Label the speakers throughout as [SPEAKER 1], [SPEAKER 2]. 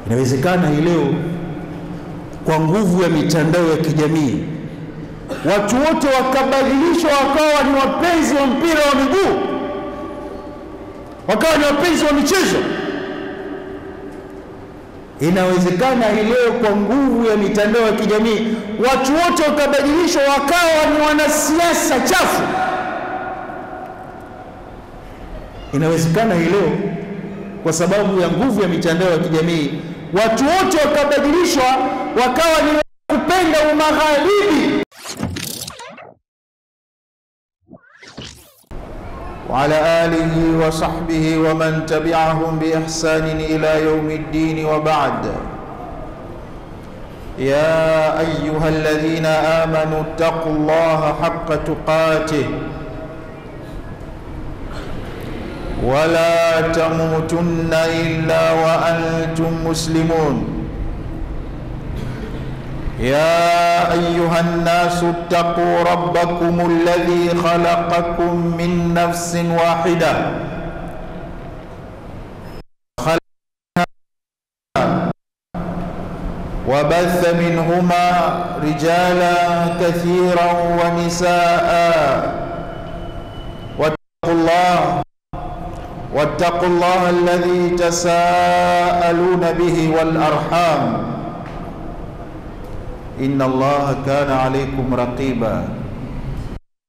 [SPEAKER 1] Inawezekana hii leo kwa nguvu ya mitandao ya kijamii watu wote wakabadilishwa wakawa ni wapenzi wa mpira wa miguu, wakawa ni wapenzi wa michezo. Inawezekana hii leo kwa nguvu ya mitandao ya kijamii watu wote wakabadilishwa wakawa ni wanasiasa chafu. Inawezekana hii leo kwa sababu ya nguvu ya mitandao ya kijamii watu wote wakabadilishwa wakawa ni kupenda umagharibi.
[SPEAKER 2] وعلى آله وصحبه ومن تبعهم بإحسان إلى يوم الدين وبعد. يا أيها الذين آمنوا اتقوا الله حق تقاته ولا تموتن إلا وأنتم مسلمون. يا أيها الناس اتقوا ربكم الذي خلقكم من نفس واحدة وبث منهما رجالا كثيرا ونساء واتقوا الله الذي تساءلون به والأرحام إن الله كان عليكم رقيبا.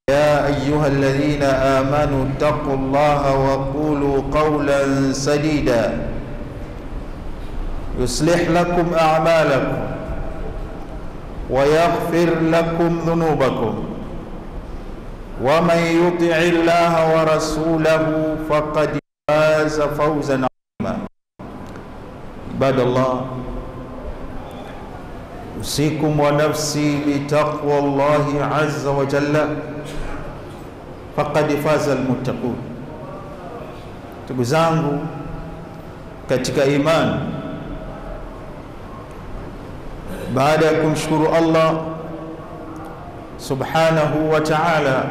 [SPEAKER 2] يا أيها الذين آمنوا اتقوا الله وقولوا قولا سديدا يصلح لكم أعمالكم ويغفر لكم ذنوبكم ومن يطع الله ورسوله فقد فاز فوزا عظيما. عباد الله، أوصيكم ونفسي بتقوى الله عز وجل فقد فاز المتقون. Ndugu zangu katika imani, baada ya kumshukuru Allah subhanahu wa ta'ala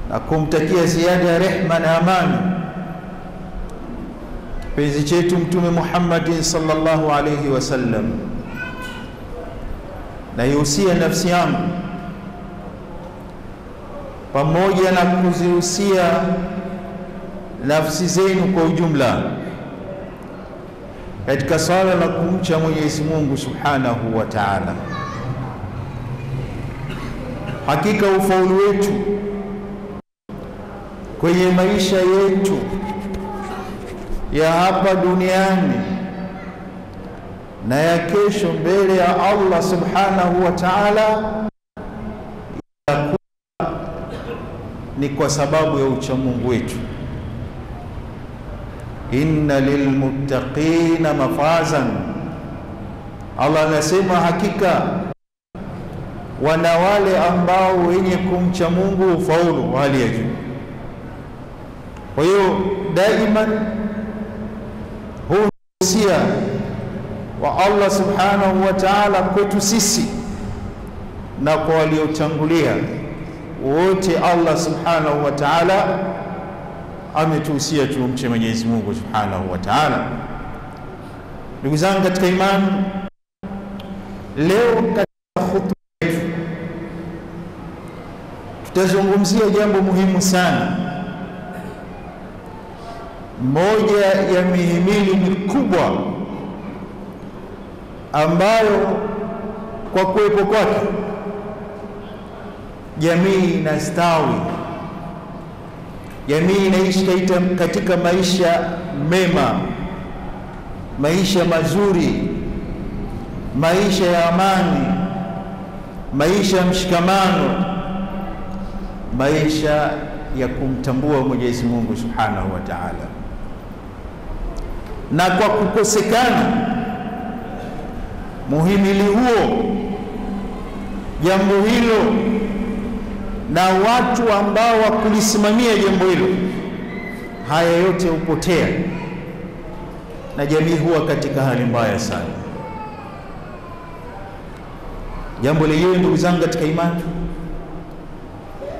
[SPEAKER 2] na kumtakia ziada ya rehma na amani kipenzi chetu Mtume Muhammad sallallahu alayhi wasallam, na yusia nafsi yangu pamoja na kuzihusia nafsi zenu kwa ujumla katika swala la kumcha Mwenyezi Mungu subhanahu wa ta'ala. Hakika ufaulu wetu kwenye maisha yetu ya hapa duniani na ya kesho mbele ya Allah subhanahu wa ta'ala ni kwa sababu ya uchamungu wetu. Inna lilmuttaqina mafazan, Allah anasema hakika wana wale ambao wenye kumcha Mungu ufaulu wa hali ya juu. Kwa hiyo daima huu usia wa Allah subhanahu wa ta'ala kwetu sisi na kwa waliotangulia wote, Allah subhanahu wa ta'ala ametuhusia tumche Mwenyezi Mungu subhanahu wa ta'ala. Ndugu zangu katika imani, leo katika khutba yetu tutazungumzia jambo muhimu sana, moja ya mihimili mikubwa ambayo kwa kuwepo kwake jamii inastawi, jamii inaishi katika maisha mema, maisha mazuri, maisha ya amani, maisha ya mshikamano, maisha ya kumtambua Mwenyezi Mungu subhanahu wa ta'ala. Na kwa kukosekana muhimili huo, jambo hilo na watu ambao wakulisimamia jambo hilo, haya yote hupotea na jamii huwa katika hali mbaya sana. Jambo lenyewe ndugu zangu katika imani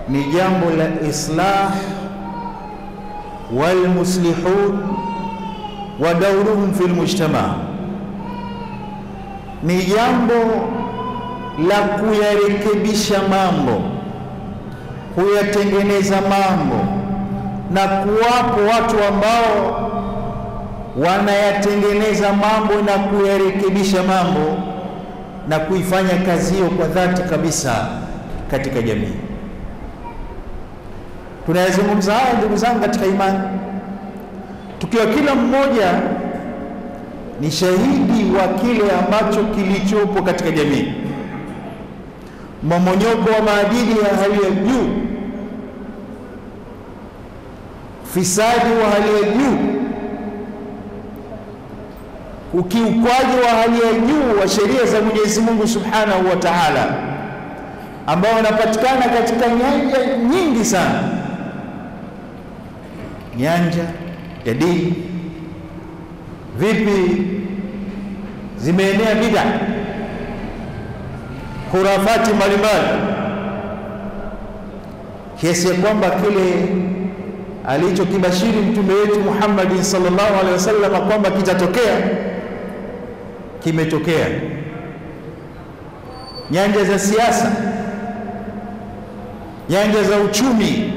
[SPEAKER 2] ni jambo la islah wal muslihun
[SPEAKER 1] wa dauruhum fil mujtama, ni jambo la kuyarekebisha mambo, kuyatengeneza mambo, na kuwapo watu ambao wanayatengeneza mambo na kuyarekebisha mambo na kuifanya kazi hiyo kwa dhati kabisa katika jamii. Tunayazungumza haya ndugu zangu katika imani, tukiwa kila mmoja ni shahidi wa kile ambacho kilichopo katika jamii. Mmomonyoko wa maadili ya hali ya juu, fisadi wa hali ya juu, ukiukwaji wa hali ya juu wa sheria za Mwenyezi Mungu Subhanahu wa Ta'ala, ambao unapatikana katika nyanja nyingi sana, nyanja ya dini. Vipi zimeenea bid'a, khurafati mbalimbali, kiasi ya kwamba kile alichokibashiri mtume wetu Muhammad sallallahu alaihi wasallam kwamba kitatokea kimetokea. Nyanja za siasa, nyanja za uchumi,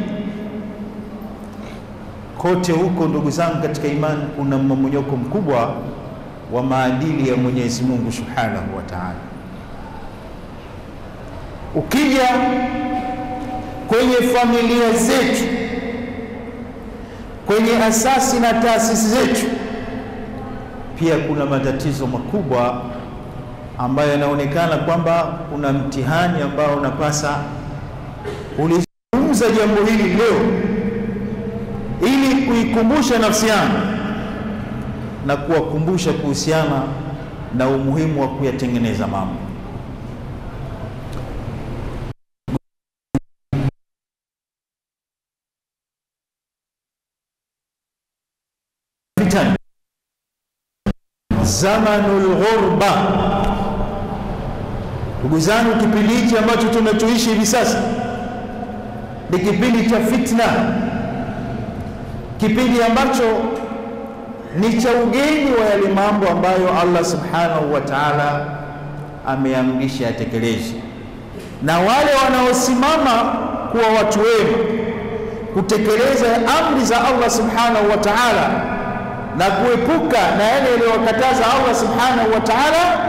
[SPEAKER 1] kote huko ndugu zangu katika imani kuna mmomonyoko mkubwa wa maadili ya Mwenyezi Mungu Subhanahu wa Ta'ala. Ukija kwenye familia zetu, kwenye asasi na taasisi zetu, pia kuna matatizo makubwa ambayo yanaonekana kwamba kuna mtihani ambao unapasa ulizungumza jambo hili leo ili kuikumbusha nafsi yangu na kuwakumbusha kuhusiana na umuhimu wa kuyatengeneza mambo. Zamanul ghurba, ndugu zangu, kipindi hiki ambacho tunachoishi hivi sasa ni kipindi cha fitna, kipindi ambacho ni cha ugeni wa yale mambo ambayo Allah Subhanahu wa Ta'ala ameamrisha yatekelezwe, na wale wanaosimama kuwa watu wema kutekeleza amri za Allah Subhanahu wa Ta'ala na kuepuka na yale aliyokataza Allah Subhanahu wa Ta'ala,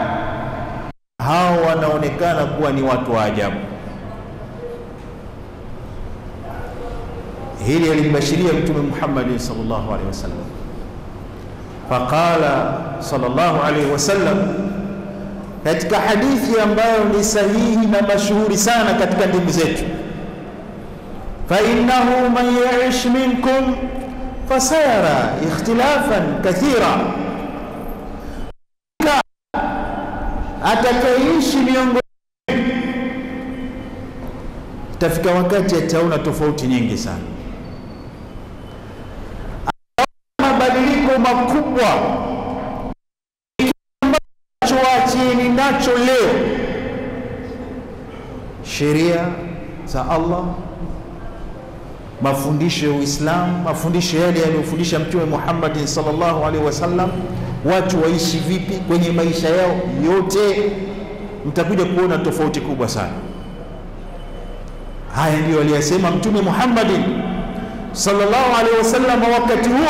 [SPEAKER 1] hao wanaonekana kuwa ni watu wa ajabu. Hili alibashiria Mtume Muhammad sallallahu alaihi wasallam. Faqala sallallahu alaihi wasallam katika hadithi ambayo ni sahihi na mashuhuri sana katika dini zetu, fa innahu man ya'ish minkum fasayara ikhtilafan kathira, atakayeishi miongoni itafika wakati ataona tofauti nyingi sana, mabadiliko makubwa ambacho waacheni nacho leo sheria za Allah, mafundisho ya Uislamu, mafundisho yale aliyofundisha Mtume Muhammad sallallahu alaihi wasallam, watu waishi vipi kwenye maisha yao yote, mtakuja kuona tofauti kubwa sana. Haya ndio aliyasema Mtume Muhammad sallallahu alaihi wasallam wakati huo.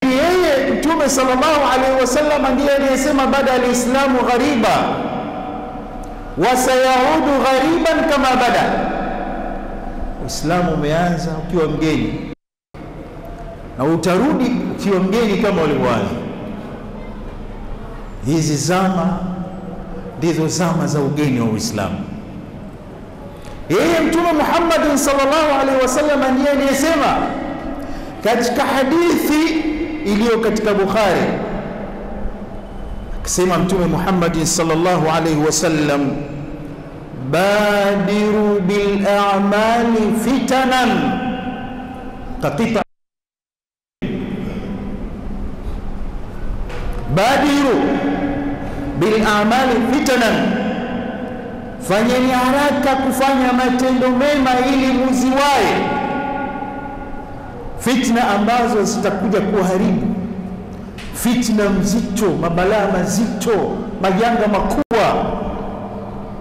[SPEAKER 1] Yeye Mtume sallallahu alaihi wasallam ndiye aliyesema bada al-islamu ghariba wa sayaudu ghariban kama bada. Uislamu umeanza ukiwa mgeni na utarudi ukiwa mgeni kama ulivyoanza. Hizi zama ndizo zama za ugeni wa Uislamu. Yeye Mtume Muhammad sallallahu alaihi wasallam ndiye aliyesema katika hadithi iliyo katika Bukhari, akisema Mtume Muhammad sallallahu alaihi wasallam, badiru bil a'mali fitanan qatita, badiru bil a'mali fitanan, fanyeni haraka kufanya matendo mema ili muziwae fitna ambazo zitakuja kuharibu, fitna mzito, mabalaa mazito, majanga makubwa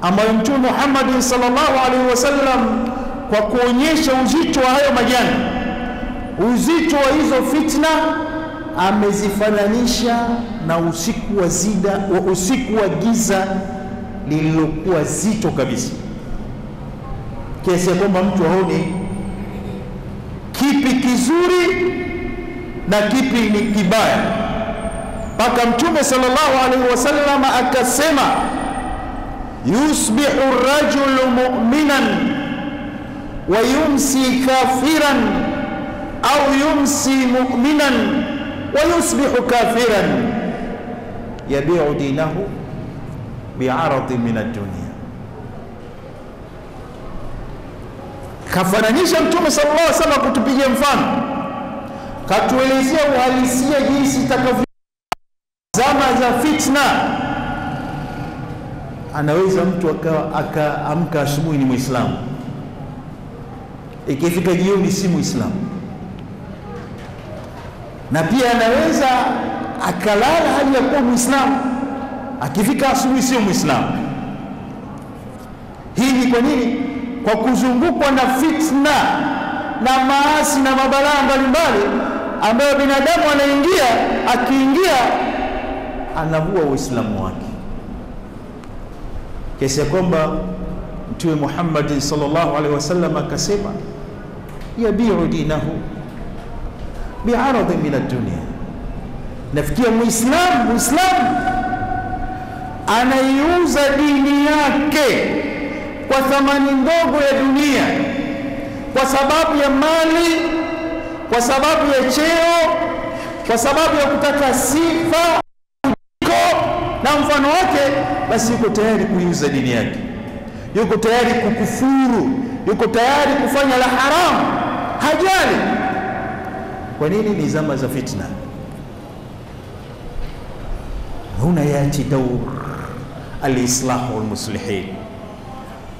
[SPEAKER 1] ambayo Mtume Muhammad sallallahu alaihi wasallam kwa kuonyesha uzito wa hayo majanga, uzito wa hizo fitna, amezifananisha na usiku wa giza lililokuwa zito kabisa, kiasi kwamba mtu haoni kipi kizuri na kipi ni kibaya, mpaka Mtume sallallahu alaihi wasallam akasema, yusbihu ar-rajulu mu'minan wa yumsi kafiran au yumsi mu'minan wa yusbihu kafiran yabi'u dinahu bi'aradin min ad-dunya. Kafananisha Mtume sallallahu alaihi wasallam kutupigia mfano, katuelezea uhalisia jinsi itakavyo zama za fitna. Anaweza mtu akaamka asubuhi ni Muislamu, ikifika jioni si Muislamu, na pia anaweza akalala hali ya kuwa Muislamu, akifika asubuhi sio Muislamu. Hii ni kwa nini? Kwa kuzungukwa na fitna na maasi na mabalaa mbalimbali ambayo binadamu akiingia anavua Uislamu wake, kiasi kwamba Mtume Muhammad sallallahu alaihi wasallam akasema, yabi'u dinahu bi'aradin min ad-dunya. Nafikia Muislamu anaiuza dini yake kwa thamani ndogo ya dunia, kwa sababu ya mali, kwa sababu ya cheo, kwa sababu ya kutaka sifa na mfano wake, basi yuko tayari kuiuza dini yake, yuko tayari kukufuru, yuko tayari kufanya la haramu, hajali. Kwa nini? Ni zama za fitna. Huna yati daur al-islahu wal-muslihin,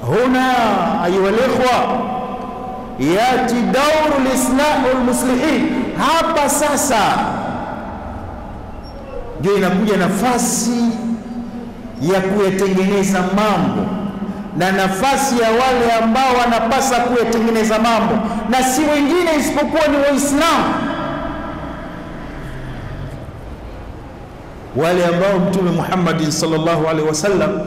[SPEAKER 1] huna ayuha al-ikhwa yati daur al-islahu wal-muslihin. Hapa sasa ndio inakuja nafasi ya kuyatengeneza mambo, na nafasi ya wale ambao wanapasa kuyatengeneza mambo, na si wengine isipokuwa ni Waislamu, wale ambao Mtume Muhammad sallallahu alaihi wasallam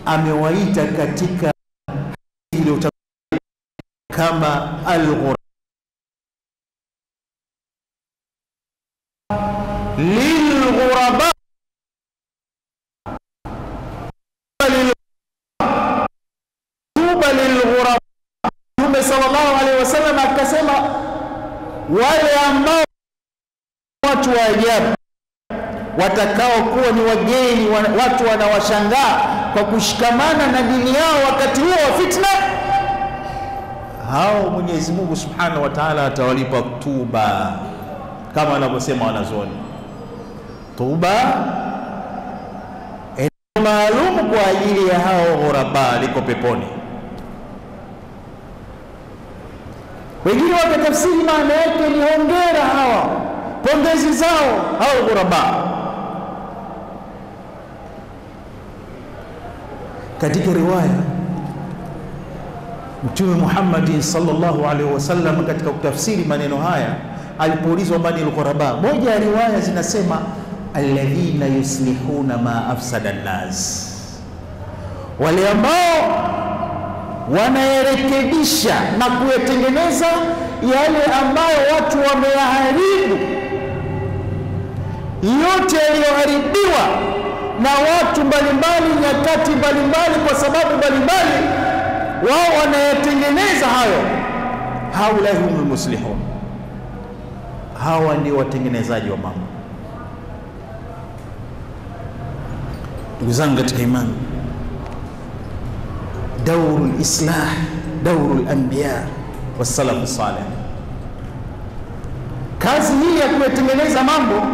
[SPEAKER 1] amewaita katika hilo kama al-ghuraba lil-ghuraba. Mtume sallallahu alaihi wasallam akasema, wale ambao watu wa ajabu watakao kuwa ni wageni, watu wanawashangaa kwa kushikamana na dini yao wakati huo wa fitna, hao Mwenyezi Mungu Subhanahu wa Ta'ala atawalipa tuba, kama wanavyosema wanazuoni. Tuba maalum kwa ajili ya hao ghuraba liko peponi. Wengine wakatafsiri maana yake ni hongera hawa, pongezi zao hao ghuraba. Katika riwaya Mtume Muhammad sallallahu alaihi wasallam katika kutafsiri maneno haya alipoulizwa mani al-ghuraba, moja ya riwaya zinasema alladhina yuslihuna ma afsada an-nas, wale ambao wanayarekebisha na kuyatengeneza yale ambayo watu wameyaharibu, yote yaliyoharibiwa na watu mbalimbali nyakati mbalimbali kwa sababu mbalimbali, wao wanayatengeneza hayo. Haula humul muslihun, hawa ndio watengenezaji wa mambo. Ndugu zangu katika imani, daurul islah, daurul anbiya wasalafu salih. Kazi hii ya kuyatengeneza mambo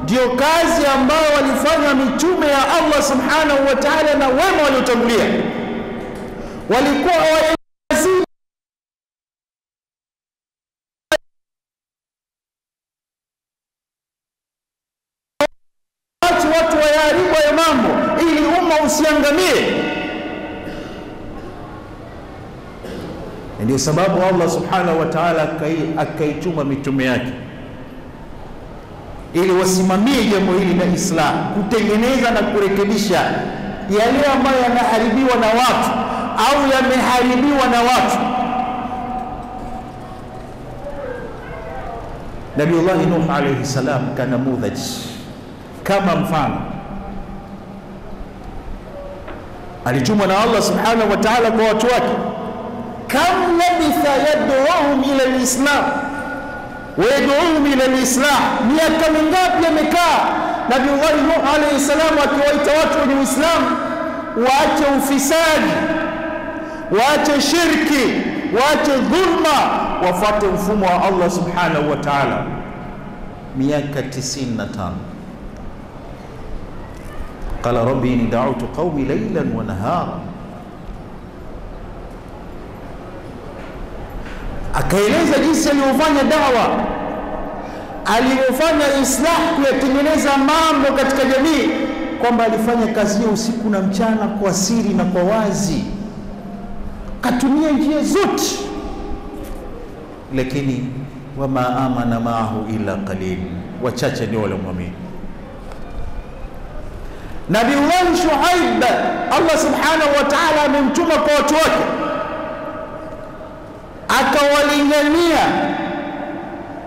[SPEAKER 1] ndio kazi ambayo walifanya mitume ya Allah subhanahu wa ta'ala na wema waliotangulia. Walikuwa usiangamie. Ndio sababu Allah subhanahu wa ta'ala akaituma mitume yake ili wasimamie jambo hili la Islam, kutengeneza na kurekebisha yale ambayo yanaharibiwa na watu au yameharibiwa na watu. Nabiullah Nuh alayhi salam kana mudhaj, kama mfano. Alitumwa na Allah subhanahu wa ta'ala kwa watu wake. Kam labitha yad'uhum ila al-islam wa yad'uhum ila al-islam, miaka mingapi amekaa Nabiullah Nuh alayhi salam akiwaita watu kwenye Uislamu waache ufisadi, waache shirki, waache dhulma, wafuate mfumo wa Allah subhanahu wa ta'ala. Miaka 95. Qala rabbi inni da'awtu qaumi laylan wa nahara. Akaeleza jinsi alivyofanya dawa, alivyofanya islah, kuyatengeneza mambo katika jamii, kwamba alifanya kazi hiyo usiku na mchana, kwa siri na kwa wazi, katumia njia zote, lakini wama amana maahu illa qalil, wachache ndio waliomwamini. Nabiullah Shuaib, Allah subhanahu wa ta'ala amemtuma kwa watu wake, akawalingania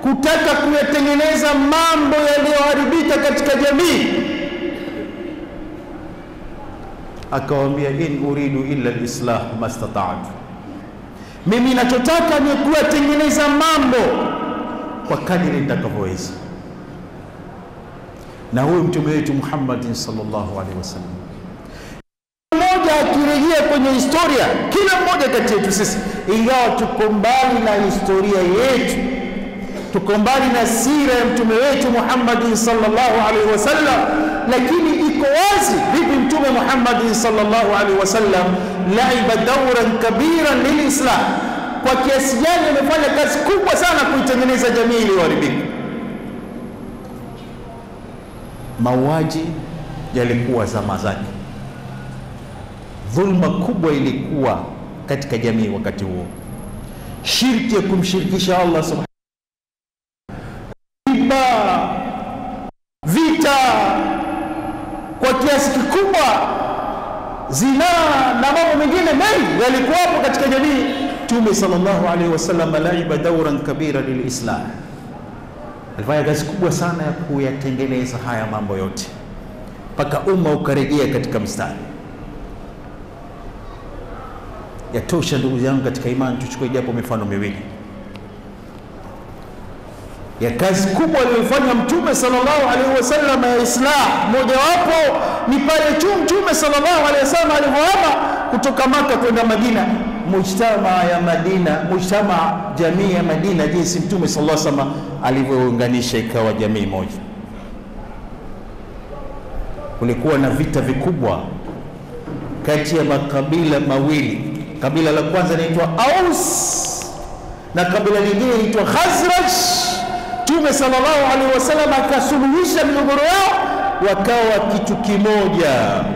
[SPEAKER 1] kutaka kuyatengeneza mambo yaliyoharibika katika jamii. Akawaambia, in uridu illa al-islah mastata'tu, mimi ninachotaka ni kuyatengeneza mambo kwa kadiri nitakavyoweza. Na huyu mtume wetu Muhammad sallallahu alaihi wasallam, mmoja akirejea kwenye historia, kila mmoja kati yetu sisi, ingawa tuko mbali na historia yetu, tuko mbali na sira ya mtume wetu Muhammad sallallahu alaihi wasallam, lakini iko wazi vipi mtume Muhammad sallallahu alaihi wasallam laiba dawran kabiran lilislam, kwa kiasi gani amefanya kazi kubwa sana kuitengeneza jamii iliyoharibika. Mauaji yalikuwa zama zake, dhulma kubwa ilikuwa katika jamii wakati huo, shirki ya kumshirikisha Allah subhanahu, vita kwa kiasi kikubwa, zinaa na mambo mengine mengi yalikuwapo katika jamii. Mtume sallallahu alaihi wasallam laiba dawran kabira lilislah, alifanya kazi kubwa sana ya kuyatengeneza haya mambo yote mpaka umma ukarejea katika mstari. Yatosha ndugu zangu katika imani, tuchukue japo mifano miwili ya kazi kubwa aliyofanya Mtume sallallahu alaihi wasallam ya Islam. Moja wapo ni pale tu Mtume sallallahu alaihi wasallam alipohama kutoka Maka kwenda Madina, mujtama ya Madina, mujtama jamii ya Madina, jinsi Mtume sallallahu alaihi wasallam alivyounganisha ikawa jamii moja. Kulikuwa na vita vikubwa kati ya makabila mawili. Kabila la kwanza linaitwa Aus na kabila lingine linaitwa Khazraj. Mtume sallallahu alaihi wasallam akasuluhisha migogoro yao, wakawa kitu kimoja.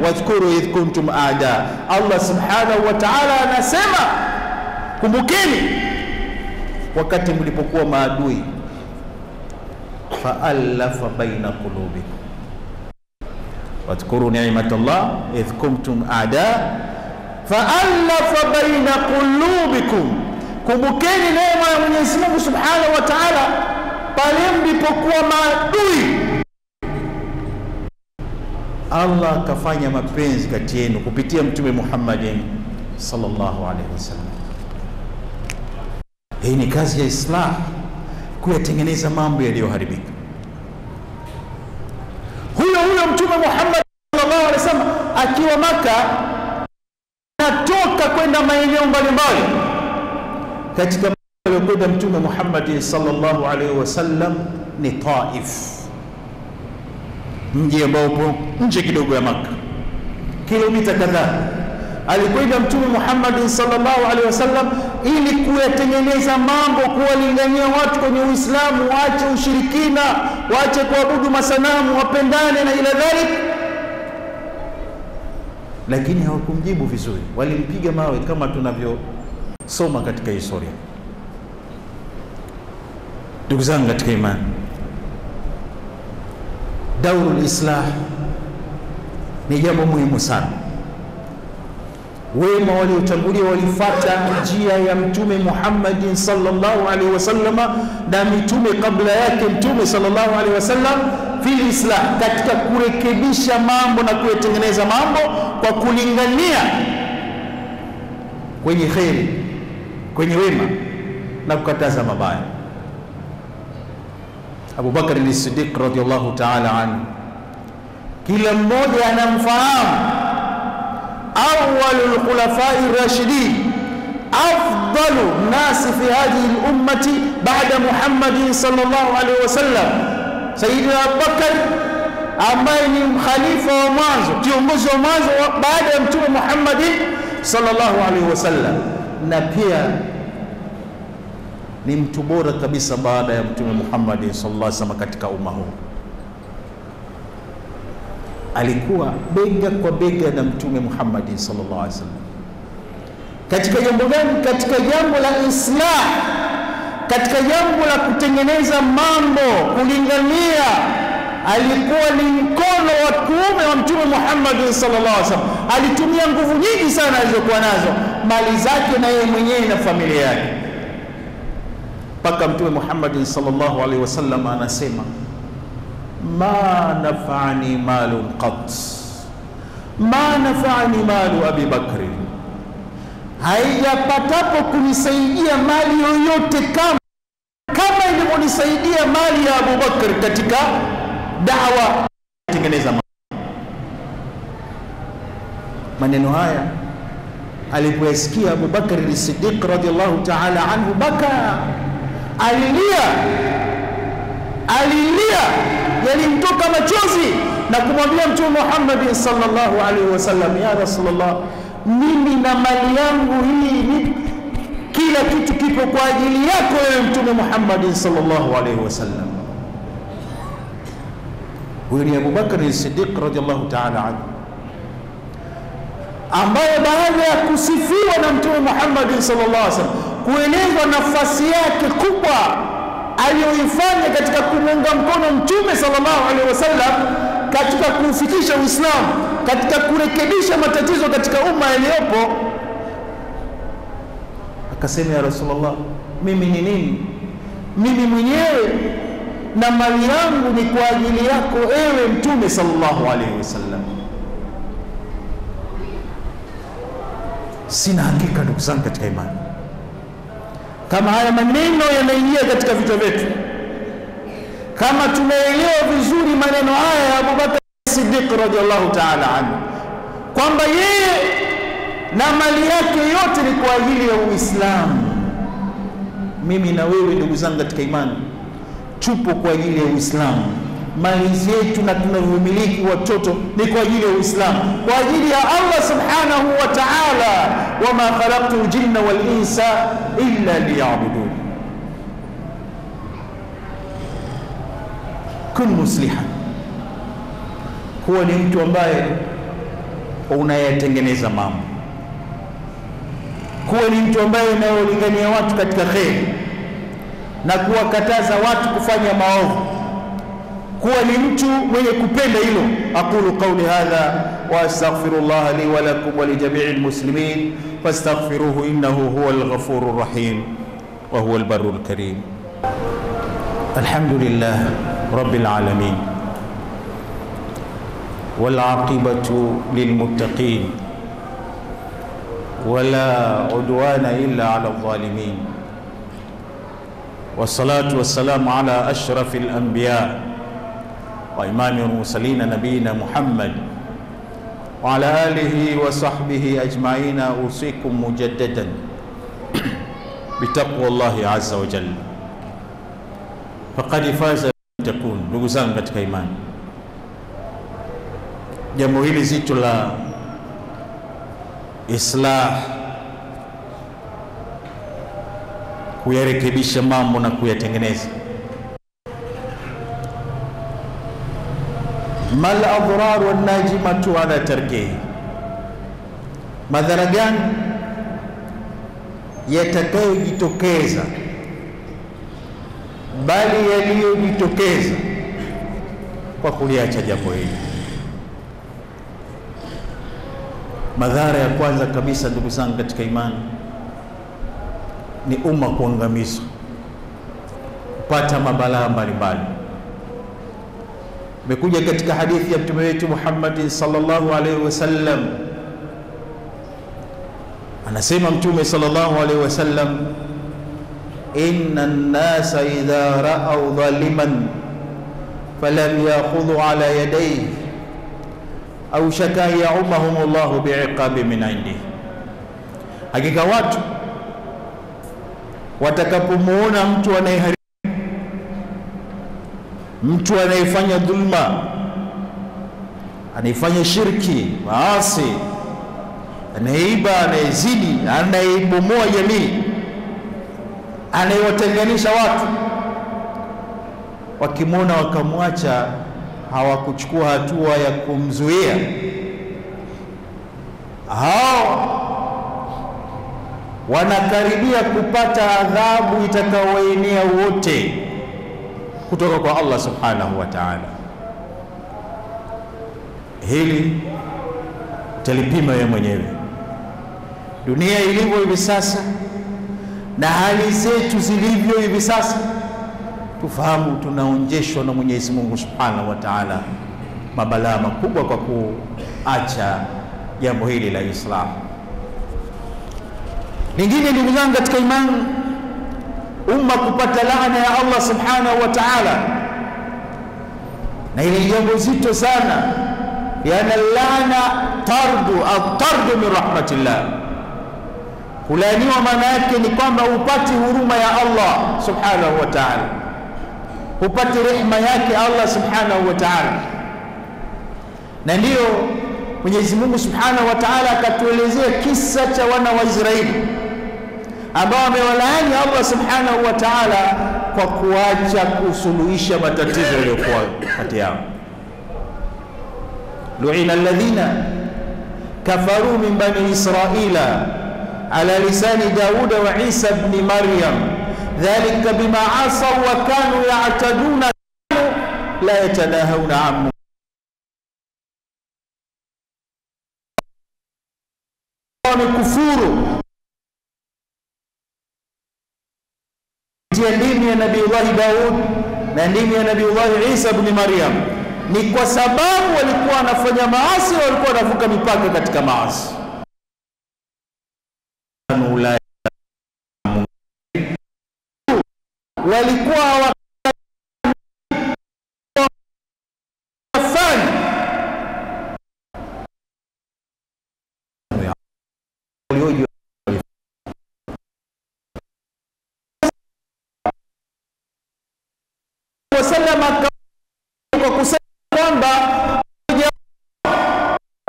[SPEAKER 1] Wadhkuru idh kuntum aada, Allah subhanahu wa ta'ala anasema, kumbukeni wakati mlipokuwa maadui, fa'alafa baina qulubikum. Wadhkuru ni'matallah idh kuntum aada fa'alafa baina qulubikum, kumbukeni neema ya Mwenyezi Mungu subhanahu wa ta'ala pale mlipokuwa maadui, Allah akafanya mapenzi kati yenu kupitia Mtume Muhammadin sallallahu alaihi wasallam. Hii ni kazi ya Islam, kuyatengeneza mambo yaliyoharibika. Huyo Mtume Muhammad sallallahu alaihi wasallam akiwa Maka, natoka kwenda maeneo mbalimbali. Katika aliyokwenda Mtume Muhammad sallallahu alaihi wasallam ni Taif, mji ambao upo nje kidogo ya Maka, kilomita kadhaa. Alikwenda Mtume Muhammad sallallahu alaihi wasallam ili kuyatengeneza mambo, kuwalingania watu kwenye Uislamu, waache ushirikina, waache kuabudu masanamu, wapendane na ila dhalik. lakini hawakumjibu vizuri, walimpiga mawe kama tunavyosoma katika historia. Ndugu zangu katika imani, daurul islah ni jambo muhimu sana. Wema waliotangulia walifuata njia ya Mtume Muhammad sallallahu alaihi wasallam na mitume kabla yake Mtume sallallahu alaihi wasallam fil islah, katika kurekebisha mambo na kuyatengeneza mambo kwa kulingania kwenye kheri, kwenye wema na kukataza mabaya. Abu Bakr as-Siddiq radhiyallahu ta'ala anhu, kila mmoja anamfahamu awwalul khulafai rashidin, afdalu nasi fi hadhihi al-ummati ba'da Muhammadin sallallahu alaihi wasallam, Sayyidina Abu Bakr ambaye ni khalifa wa mwanzo, kiongozi wa mwanzo baada ya Mtume Muhammadin sallallahu alaihi wasallam, na pia ni mtu bora kabisa baada ya Mtume Muhammad sallallahu alaihi wasallam katika umma huu. Alikuwa bega kwa bega na Mtume Muhammad sallallahu alaihi wasallam. Katika jambo gani? Katika jambo la islah, katika jambo la kutengeneza mambo, kulingania. Alikuwa ni mkono wa kuume wa Mtume Muhammad sallallahu alaihi wasallam. Alitumia nguvu nyingi sana alizokuwa nazo, mali zake na yeye mwenyewe na familia yake, mpaka Mtume Muhammad sallallahu alaihi wasallam anasema, ma nafa'ani malun qat, ma nafa'ani malu Abi Bakr, haijapatapo kunisaidia mali yoyote kama ilivyonisaidia mali ya Abu Bakr katika da'wa kutengeneza mambo. Maneno haya alipoyasikia Abu Bakr as-Siddiq radhiyallahu ta'ala anhu, baka, alilia, yalimtoka machozi na kumwambia Mtume Muhammad sallallahu alaihi wasallam, ya Rasulullah, mimi na mali yangu hii, kila kitu kipo kwa ajili yako wewe Mtume Muhammad sallallahu alaihi wasallam. Huyu ni Abu Bakr as-Siddiq radhiyallahu ta'ala anhu, ambaye baada ya kusifiwa na Mtume Muhammad sallallahu alaihi wasallam, kuelezwa nafasi yake kubwa aliyoifanya katika kumuunga mkono Mtume sallallahu alaihi wasallam katika kufikisha Uislamu, katika kurekebisha matatizo katika umma yaliyopo, akasema, ya Rasulullah, mimi ni nini? Mimi mwenyewe na mali yangu ni kwa ajili yako ewe Mtume sallallahu alaihi wasallam. Sina hakika ndugu zangu katika imani kama haya maneno yanaingia katika vichwa vyetu, kama tumeelewa vizuri maneno haya ya Abu Bakr as-Siddiq radhiyallahu ta'ala anhu, kwamba yeye na mali yake yote ni kwa ajili ya Uislamu. Mimi na wewe ndugu zangu katika imani tupo kwa ajili ya Uislamu. Mali zetu na tunavyomiliki watoto ni kwa ajili ya Uislamu, kwa ajili ya Allah subhanahu wa ta'ala, wama khalaqtul jinna wal insa illa liya'budun. Kun muslihan, kuwa ni mtu ambaye unayatengeneza mambo, kuwa ni mtu ambaye unayolingania watu katika kheri na kuwakataza watu kufanya maovu, kuwa ni mtu mwenye kupenda hilo. Aqulu qawli hadha wa astaghfirullah li wa lakum wa li jami'il muslimin fastaghfiruhu innahu huwal ghafurur rahim wa huwal barrul karim. Alhamdulillah rabbil alamin wal aqibatu lil muttaqin wala udwana illa ala adh-dhalimin, wassalatu wassalamu ala ashrafil anbiya wa imamil mursalin nabiyina Muhammad wa ala alihi wa sahbihi ajma'ina. Usikum mujaddadan bitaqwallahi azza wa jalla, faqad faza takun. Ndugu zangu katika imani, jambo hili zito la islah, kuyarekebisha mambo na kuyatengeneza, mal adrar wan najimatu ala tarkihi, madhara gani yatakayojitokeza, bali yaliyojitokeza kwa kuliacha jambo hili. Madhara ya kwanza kabisa, ndugu zangu katika imani, ni umma kuangamizwa, kupata mabalaa mbalimbali. Imekuja katika hadithi ya Mtume wetu Muhammad sallallahu alaihi wasallam, anasema Mtume sallallahu alaihi wasallam, inna an-nasa idha ra'aw dhaliman falam ya'khudhu ala yadayhi au shaka ya'umahum Allahu bi'iqabi min 'indihi. Hakika watu watakapomuona mtu anayeharibu, mtu anayefanya dhulma, anayefanya shirki, maasi, anayeiba, anayezidi, anayebomoa jamii, anayewatenganisha watu, wakimwona wakamwacha, hawakuchukua hatua ya kumzuia, hao wanakaribia kupata adhabu itakayowaenea wote kutoka kwa Allah subhanahu wa ta'ala. Hili utalipima wewe mwenyewe. Dunia ilivyo hivi sasa na hali zetu zilivyo hivi sasa, tufahamu tunaonjeshwa na Mwenyezi Mungu subhanahu wa ta'ala mabalaa makubwa kwa kuacha jambo hili la Islam. Lingine, ndugu zangu katika imani, umma kupata laana ya Allah subhanahu wa ta'ala, na ile jambo zito sana, yana laana tardu min rahmatillah. Kulaaniwa maana yake ni kwamba upati huruma ya Allah subhanahu wa ta'ala, upati rehema yake Allah subhanahu wa ta'ala. Na ndio Mwenyezi Mungu subhanahu wa ta'ala akatuelezea kisa cha wana wa Israeli ambao wamewalaani Allah subhanahu wa ta'ala kwa kuacha kusuluhisha matatizo yaliyokuwa kati yao. Lu'ina alladhina kafaru min bani Israila ala lisani Dauda wa Isa ibn Maryam dhalika bima asaw wa kanu ya'taduna la yatanahawna an wamekufuru. Ndimi ya Nabiiullah Daud na ndimi ya Nabiiullah Isa ibn Maryam ni kwa sababu walikuwa wanafanya maasi, walikuwa wanavuka mipaka katika maasi. Walikuwa kwa kusema kwamba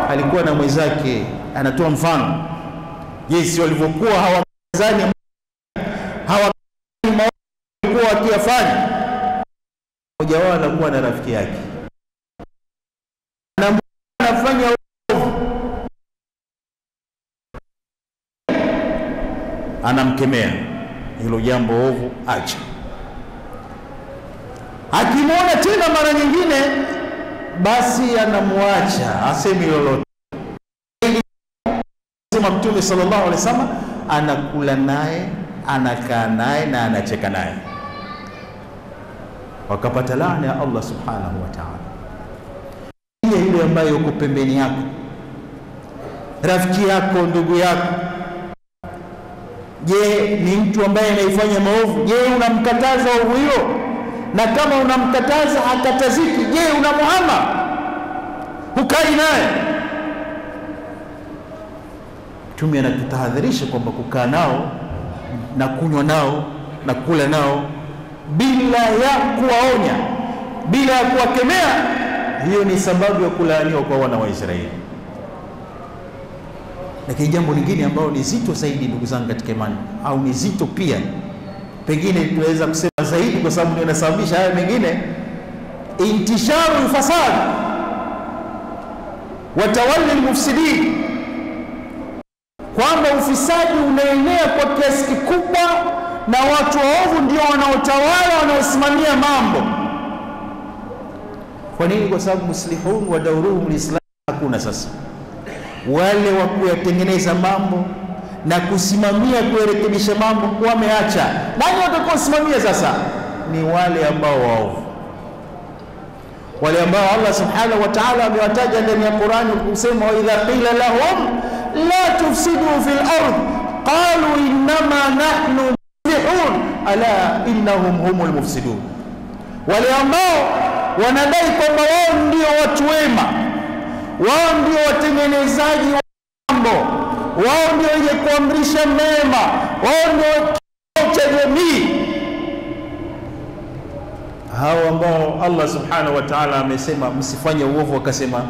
[SPEAKER 1] alikuwa na mwenzake, anatoa mfano jinsi walivyokuwa hawazani, hawalikuwa wakiyafanya. Mmoja wao anakuwa na rafiki yake, anafanya anamkemea hilo jambo ovu, acha. Akimwona tena mara nyingine, basi anamwacha, asemi lolote. Sema Mtume sallallahu alaihi wasallam, anakula naye, anakaa naye na anacheka naye. Wakapata laana ya Allah subhanahu wa ta'ala. Yule ambaye yuko pembeni yako, rafiki yako, ndugu yako, je, ni mtu ambaye anaifanya maovu? Je, unamkataza ovu hilo? Na kama unamkataza hakataziki, je, unamuhama? Hukai naye? Mtume anatutahadharisha kwamba kukaa nao na kunywa nao na kula nao bila ya kuwaonya, bila ya kuwakemea, hiyo ni sababu ya kulaaniwa kwa wana wa Israeli. Lakini jambo lingine ambalo ni zito zaidi, ndugu zangu katika imani, au ni zito pia, pengine tunaweza kusema zaidi kwa sababu ndio inasababisha haya mengine, intisharu fasad wa tawalli al-mufsidin, kwamba ufisadi unaenea kwa kiasi kikubwa na watu waovu ndio wanaotawala, wanaosimamia mambo. Kwa nini? Kwa sababu muslihun wa dauruhum alislam hakuna. Sasa wale wa kuyatengeneza mambo na kusimamia kuyarekebisha mambo wameacha. Nani watakaosimamia sasa? Ni wale ambao waovu, wale ambao Allah subhanahu wa ta'ala amewataja ndani ya Qur'ani kusema, wa idha qila lahum la tufsidu fil ard qalu innama nahnu muslihun ala innahum humul mufsidun. Wale ambao wanadai kwamba wao ndio watu wema, wao ndio watengenezaji wa mambo, wao ndio wenye kuamrisha mema, wao ndio kioo cha jamii. Hao ambao Allah subhanahu wa ta'ala amesema msifanye uovu, akasema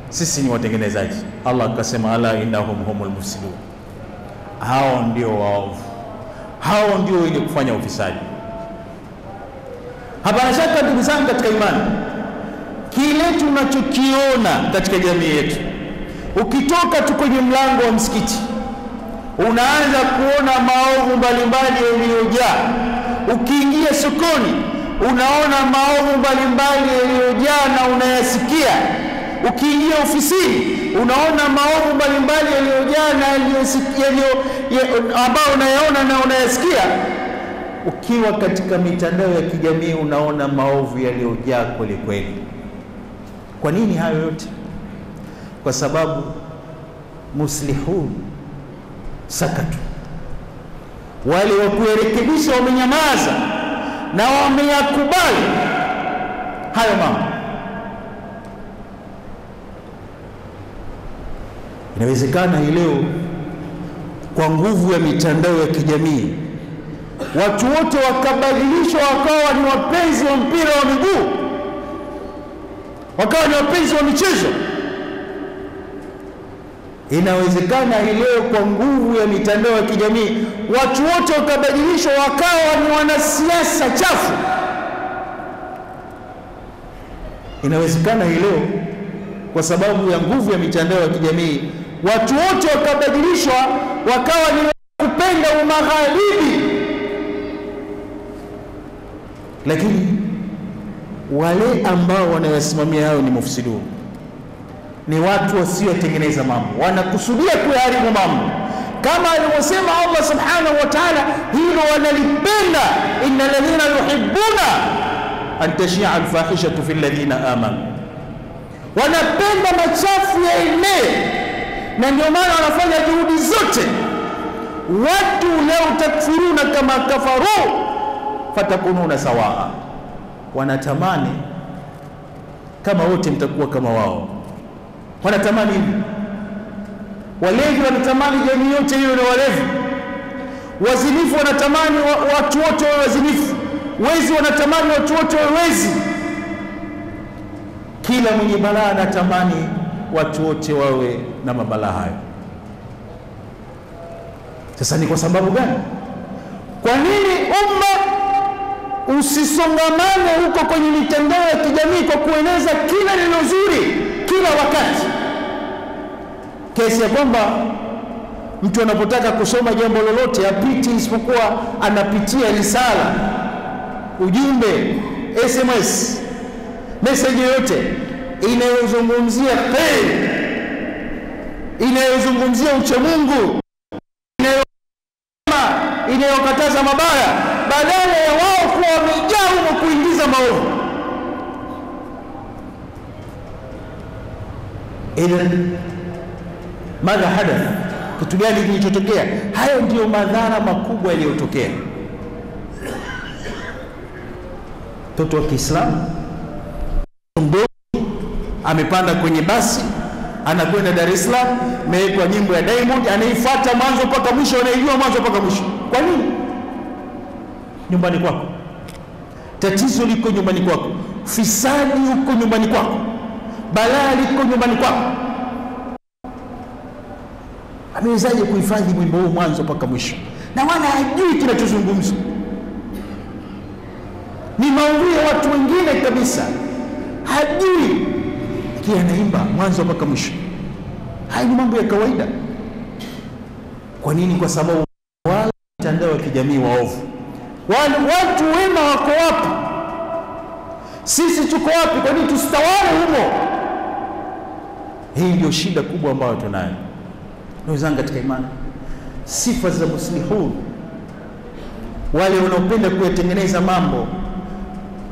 [SPEAKER 1] sisi ni watengenezaji. Allah akasema ala innahum humul mufsidun. Hao ndio waovu, hao ndio wenye kufanya ufisadi. Hapana shaka ndugu zangu katika imani, kile tunachokiona katika jamii yetu, ukitoka tu kwenye mlango wa msikiti unaanza kuona maovu mbalimbali yaliyojaa. Ukiingia sokoni unaona maovu mbalimbali yaliyojaa na unayasikia. Ukiingia ofisini unaona maovu mbalimbali yaliyojaa na ambao unayaona na unayasikia. Ukiwa katika mitandao ya kijamii unaona maovu yaliyojaa kweli kweli. Kwa nini hayo yote? Kwa sababu muslihun sakatu, wale wa kurekebisha wamenyamaza na wameyakubali hayo mambo. Inawezekana hii leo kwa nguvu ya mitandao ya kijamii watu wote wakabadilishwa, wakawa ni wapenzi wa mpira wa miguu, wakawa ni wapenzi wa michezo. Inawezekana hii leo kwa nguvu ya mitandao ya kijamii watu wote wakabadilishwa, wakawa ni wanasiasa chafu. Inawezekana hii leo kwa sababu ya nguvu ya mitandao ya kijamii watu wote wakabadilishwa, wakawa ni kupenda umagharibi. Lakini wale ambao wanawasimamia hao ni mufsidun, ni watu wasiotengeneza mambo, wanakusudia kuharibu mambo. Kama alivyosema Allah subhanahu wa ta'ala, hilo wanalipenda, innal ladhina yuhibbuna an tashia alfahishatu fil ladhina amanu. Wanapenda machafu yaenee, na ndio maana wanafanya juhudi zote. Watu leo takfuruna kama kafaru fatakununa sawaa. Wanatamani kama wote mtakuwa kama wao. Wanatamani hivi. Walevi wanatamani jamii yote hiyo na walevi. Wazinifu wanatamani watu wote wawe wazinifu. Wezi wanatamani watu wote wawe wezi. Kila mwenye balaa anatamani watu wote wawe na mabalaa hayo. Sasa ni kwa sababu gani? Kwa nini umma usisongamane huko kwenye mitandao ya kijamii kwa kueneza kila neno zuri kila wakati, kiasi ya kwamba mtu anapotaka kusoma jambo lolote apiti isipokuwa anapitia risala, ujumbe, SMS, message yoyote inayozungumzia kheri, inayozungumzia uchamungu, inayokataza mabaya, badala ya wao kuwa wamejaa huko kuingiza maovu. Idhan madha hadath, kitu gani kilichotokea? Hayo ndio madhara makubwa yaliyotokea. Mtoto wa Kiislamu amepanda kwenye basi anakwenda Dar es Salaam, imewekwa nyimbo ya Diamond, anaifuata mwanzo mpaka mwisho, anaijua mwanzo mpaka mwisho. Kwa nini? Nyumbani kwako. Tatizo liko nyumbani kwako. Fisadi huko nyumbani kwako. Balaa liko nyumbani kwako. Amewezaje kuhifadhi mwimbo huu mwanzo mpaka mwisho na wala hajui kinachozungumzwa? Ni maudhui ya watu wengine kabisa, hajui, lakini anaimba mwanzo mpaka mwisho. Haya ni mambo ya kawaida. Kwa nini? Kwa sababu wale mitandao ya kijamii waovu. Watu wema wako wapi? Sisi tuko wapi? Kwa nini tusitawale humo? Hii ndio shida kubwa ambayo tunayo. Ndugu zangu katika imani, sifa za muslihun, wale wanaopenda kuyatengeneza mambo,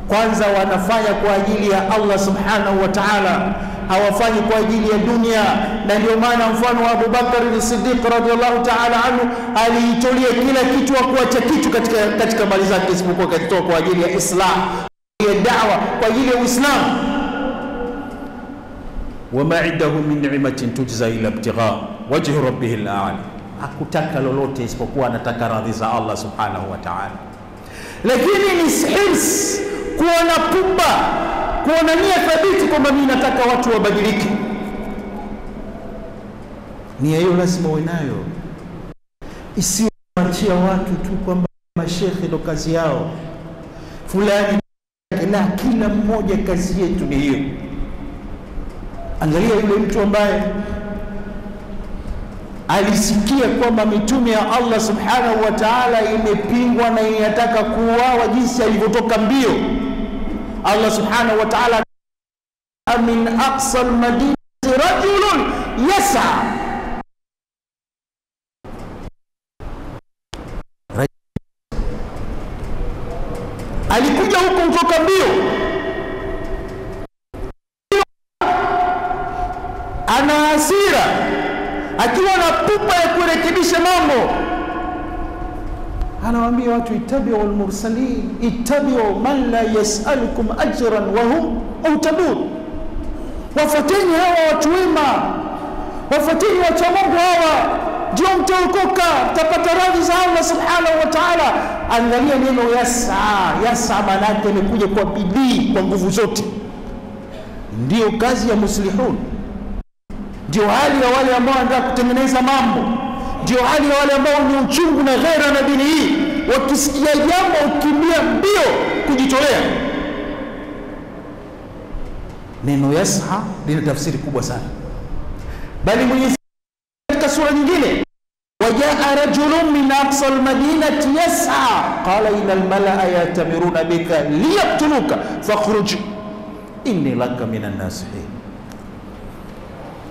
[SPEAKER 1] kwanza wanafanya kwa ajili ya Allah subhanahu wa ta'ala, hawafanyi kwa ajili ya dunia. Na ndio maana mfano wa Abu Bakar as-Siddiq radhiyallahu ta'ala anhu aliitolea kila kitu, akuacha kitu katika mali zake isipokuwa katoa kwa ajili ya Islam, ya da'wa, kwa ajili ya Uislamu. Wama indahu min ni'matin tujza ila ibtigha wajhi rabbih al-a'la, hakutaka lolote isipokuwa anataka radhi za Allah subhanahu wa ta'ala. Lakini ni hirs, kuona pupa, kuona nia thabiti kwamba mimi nataka watu wabadilike. Nia hiyo lazima uwe nayo, isiwaachia watu tu kwamba mashekhe ndo kazi yao fulani, na kila mmoja kazi yetu ni hiyo. Angalia yule mtu ambaye alisikia kwamba mitume ya Allah subhanahu wa ta'ala imepingwa na inataka kuuawa, jinsi alivyotoka mbio. Allah subhanahu wa ta'ala, min aqsa al-madinati rajulun yas'a, alikuja huko kutoka mbio, ana hasira, akiwa na pupa ya kurekebisha mambo. Anawaambia watu, ittabi'u al-mursalin, ittabi'u man la yas'alukum ajran wa hum muhtadun, wafuateni hawa watu wema, wafuateni wacha Mungu hawa, ndio mtaokoka, mtapata radhi za Allah subhanahu wa ta'ala. Angalia neno yas'a, maana yake imekuja kwa bidii, kwa nguvu zote. Ndio kazi ya muslihun, ndio hali ya wale ambao wanataka kutengeneza mambo, ndio hali ya wale ambao ni uchungu na ghera na dini hii. Wakisikia jambo ukimbia mbio kujitolea. Neno yas'a lina tafsiri kubwa sana, bali Mwenyezi katika sura nyingine, wajaa rajulun min aqsa al-madinati yas'a qala innal malaa yatamiruna bika liyaqtuluka fakhruj inni laka minan nasihin.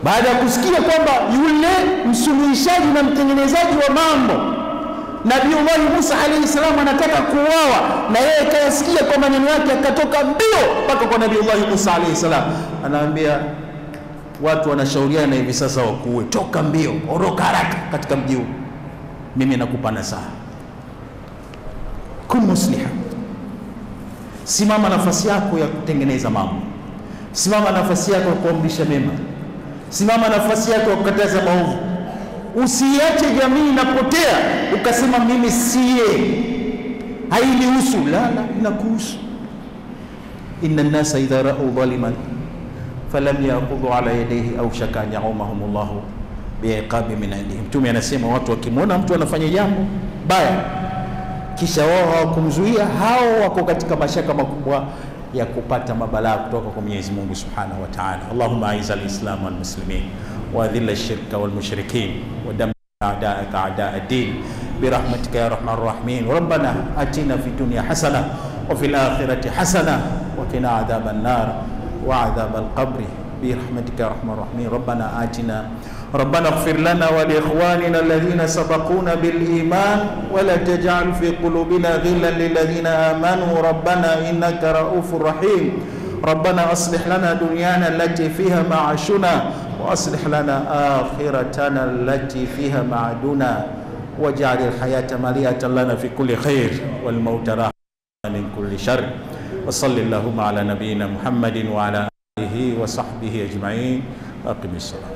[SPEAKER 1] Baada ya kusikia kwamba yule msuluhishaji na mtengenezaji wa mambo Nabiullahi Musa alayhi salam anataka kuuawa, na yeye kayasikia kwa maneno yake, akatoka mbio mpaka kwa Nabiullahi Musa alayhi salam. Anaambia watu wanashauriana hivi sasa wakuue, toka mbio, ondoka haraka katika mji huu, mimi nakupa nasaha. Kun musliha, simama nafasi yako ya kutengeneza mambo, simama nafasi yako ya kuamrisha mema, simama nafasi yako ya kukataza maovu. Usiache jamii inapotea ukasema mimi siye, hainihusu. La, inakuhusu. inna an-nasa idha ra'u dhaliman falam yaqudhu ala yadayhi aw shaka ya'umahumullah bi'iqabi min indihim. Mtume anasema watu wakimwona mtu anafanya jambo baya kisha wao hawakumzuia, hao wako katika mashaka makubwa ya kupata mabalaa kutoka kwa Mwenyezi Mungu Subhanahu wa Ta'ala. Allahumma a'izzal islam wal muslimin wa adhill ash-shirka wal mushrikin wa dammir a'da'aka a'da' ad-din birahmatika ya arhamar rahimin. Rabbana atina fid dunya hasana wa fil akhirati hasana wa qina adhaban nar wa adhabal qabri birahmatika ya arhamar rahimin. ربنا اغفر لنا ولإخواننا الذين سبقونا بالإيمان ولا تجعل في قلوبنا غلا للذين آمنوا ربنا إنك رؤوف رحيم. ربنا أصلح لنا دنيانا التي فيها معاشنا وأصلح لنا آخرتنا التي فيها معادنا واجعل الحياة مليئة لنا في كل خير والموت راحة من كل شر. وصل اللهم على نبينا محمد وعلى آله وصحبه أجمعين. أقم الصلاة.